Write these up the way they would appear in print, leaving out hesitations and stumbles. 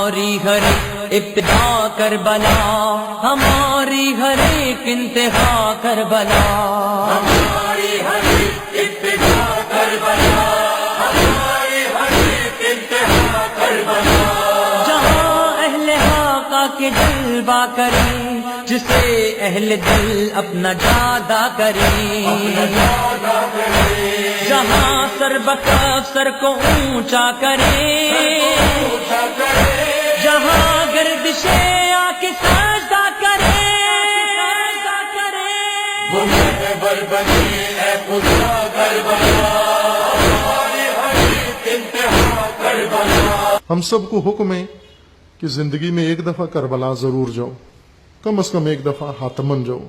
ہماری ہر ابتدا کربلا، ہماری ہر ایک انتہا کربلا، ہماری ہر ابتدا کربلا، ہماری ہر انتہا کربلا، جہاں اہل حقا کے جلوہ کریں، جسے اہل دل اپنا جادہ کریں، جہاں سر بکف سر کو اونچا کریں، جہاں گردشیں آ کے سجدہ کریں، وہ محور بنی ہے خدا کربلا، ہماری ہر انتہا کربلا۔ ہم سب کو حکم ہے کہ زندگی میں ایک دفعہ کربلا ضرور جاؤ، کم از کم ایک دفعہ حتمن جاؤ۔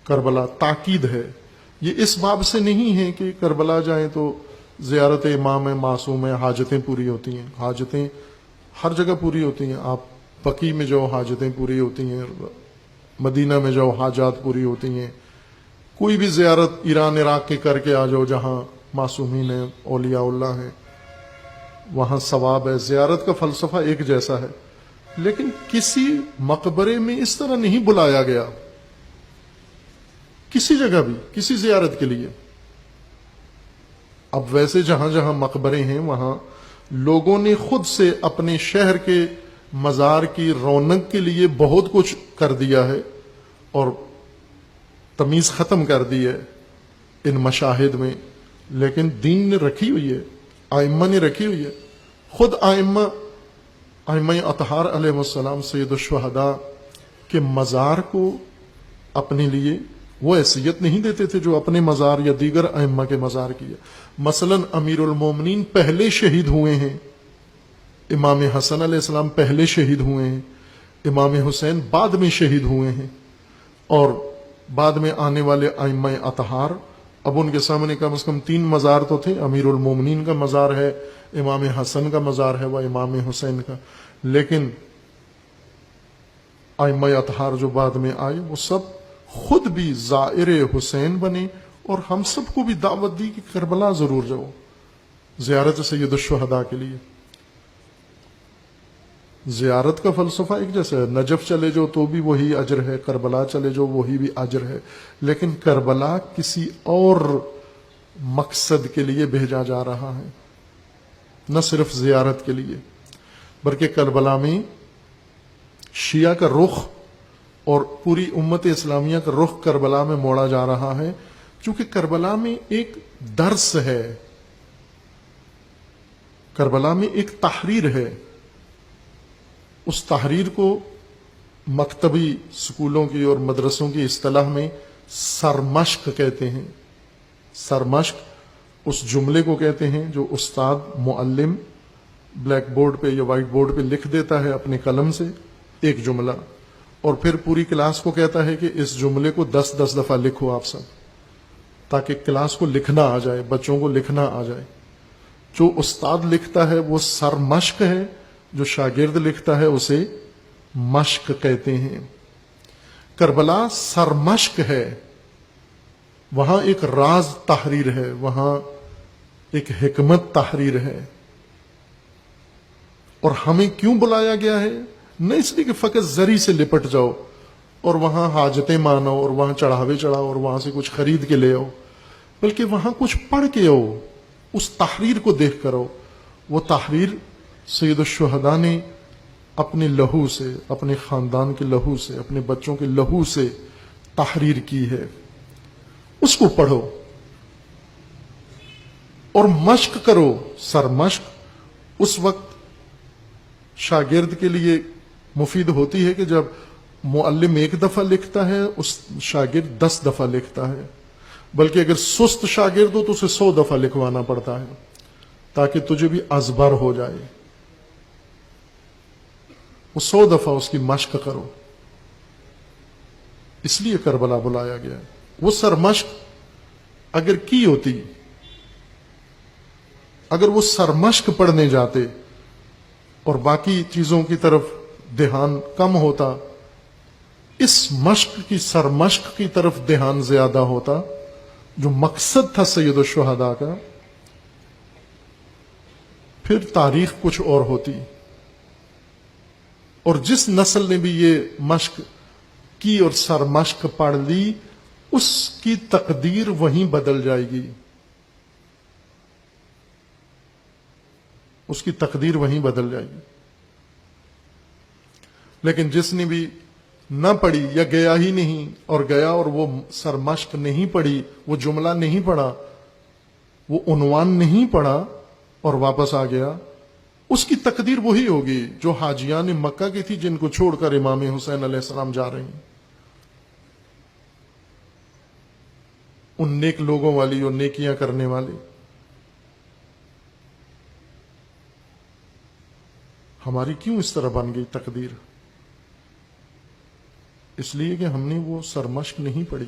کربلا تاکید ہے، یہ اس باب سے نہیں ہے کہ کربلا جائیں تو زیارت امام معصوم ہے، حاجتیں پوری ہوتی ہیں۔ حاجتیں ہر جگہ پوری ہوتی ہیں، آپ بقیع میں جاؤ حاجتیں پوری ہوتی ہیں، مدینہ میں جاؤ حاجات پوری ہوتی ہیں، کوئی بھی زیارت ایران عراق کے کر کے آ جاؤ جہاں معصومین ہیں، اولیاء اللہ ہیں، وہاں ثواب ہے۔ زیارت کا فلسفہ ایک جیسا ہے، لیکن کسی مقبرے میں اس طرح نہیں بلایا گیا کسی جگہ بھی کسی زیارت کے لیے۔ اب ویسے جہاں جہاں مقبرے ہیں وہاں لوگوں نے خود سے اپنے شہر کے مزار کی رونق کے لیے بہت کچھ کر دیا ہے اور تمیز ختم کر دی ہے ان مشاہد میں، لیکن دین نے رکھی ہوئی ہے، ائمہ نے رکھی ہوئی ہے۔ خود ائمہ اطہار علیہ السلام سید الشہداء کے مزار کو اپنے لیے وہ حیثیت نہیں دیتے تھے جو اپنے مزار یا دیگر ائمہ کے مزار کی ہے۔ مثلا امیر المومنین پہلے شہید ہوئے ہیں، امام حسن علیہ السلام پہلے شہید ہوئے ہیں، امام حسین بعد میں شہید ہوئے ہیں، اور بعد میں آنے والے ائمہ اطہار، اب ان کے سامنے کم از کم 3 مزار تو تھے، امیر المومنین کا مزار ہے، امام حسن کا مزار ہے، وہ امام حسین کا، لیکن ائمہ اطہار جو بعد میں آئے وہ سب خود بھی زائر حسین بنے اور ہم سب کو بھی دعوت دی کہ کربلا ضرور جاؤ زیارت سید الشہداء کے لیے۔ زیارت کا فلسفہ ایک جیسا ہے، نجف چلے جاؤ تو بھی وہی اجر ہے، کربلا چلے جاؤ وہی بھی اجر ہے، لیکن کربلا کسی اور مقصد کے لیے بھیجا جا رہا ہے، نہ صرف زیارت کے لیے، بلکہ کربلا میں شیعہ کا رخ اور پوری امت اسلامیہ کا رخ کربلا میں موڑا جا رہا ہے، کیونکہ کربلا میں ایک درس ہے، کربلا میں ایک تحریر ہے۔ اس تحریر کو مکتبی سکولوں کی اور مدرسوں کی اصطلاح میں سرمشق کہتے ہیں۔ سرمشق اس جملے کو کہتے ہیں جو استاد معلم بلیک بورڈ پہ یا وائٹ بورڈ پہ لکھ دیتا ہے اپنے قلم سے ایک جملہ، اور پھر پوری کلاس کو کہتا ہے کہ اس جملے کو 10 دفعہ لکھو آپ سب، تاکہ کلاس کو لکھنا آ جائے، بچوں کو لکھنا آ جائے۔ جو استاد لکھتا ہے وہ سرمشق ہے، جو شاگرد لکھتا ہے اسے مشق کہتے ہیں۔ کربلا سرمشق ہے، وہاں ایک راز تحریر ہے، وہاں ایک حکمت تحریر ہے۔ اور ہمیں کیوں بلایا گیا ہے؟ نہ اس لیے کہ فقط زری سے لپٹ جاؤ اور وہاں حاجتیں مانو اور وہاں چڑھاوے چڑھاؤ اور وہاں سے کچھ خرید کے لے آؤ، بلکہ وہاں کچھ پڑھ کے آؤ، اس تحریر کو دیکھ کر آؤ۔ وہ تحریر سید الشہداء نے اپنے لہو سے، اپنے خاندان کے لہو سے، اپنے بچوں کے لہو سے تحریر کی ہے، اس کو پڑھو اور مشق کرو۔ سرمشق اس وقت شاگرد کے لیے مفید ہوتی ہے کہ جب معلم 1 دفعہ لکھتا ہے اس شاگرد 10 دفعہ لکھتا ہے، بلکہ اگر سست شاگرد ہو تو اسے 100 دفعہ لکھوانا پڑتا ہے تاکہ تجھے بھی ازبر ہو جائے۔ وہ 100 دفعہ اس کی مشق کرو، اس لیے کربلا بلایا گیا ہے۔ وہ سرمشق اگر کی ہوتی، اگر وہ سرمشق پڑھنے جاتے اور باقی چیزوں کی طرف دھیان کم ہوتا، اس مشق کی سرمشق کی طرف دھیان زیادہ ہوتا جو مقصد تھا سید الشہداء کا، پھر تاریخ کچھ اور ہوتی۔ اور جس نسل نے بھی یہ مشق کی اور سر مشق پڑھ لی اس کی تقدیر وہیں بدل جائے گی، اس کی تقدیر وہیں بدل جائے گی۔ لیکن جس نے بھی نہ پڑھی یا گیا ہی نہیں اور گیا اور وہ سرمشق نہیں پڑھی، وہ جملہ نہیں پڑھا، وہ عنوان نہیں پڑھا اور واپس آ گیا، اس کی تقدیر وہی ہوگی جو حاجیان مکہ کی تھی جن کو چھوڑ کر امام حسین علیہ السلام جا رہے ہیں، ان نیک لوگوں والی اور نیکیاں کرنے والی۔ ہماری کیوں اس طرح بن گئی تقدیر؟ اس لیے کہ ہم نے وہ سرمشق نہیں پڑھی۔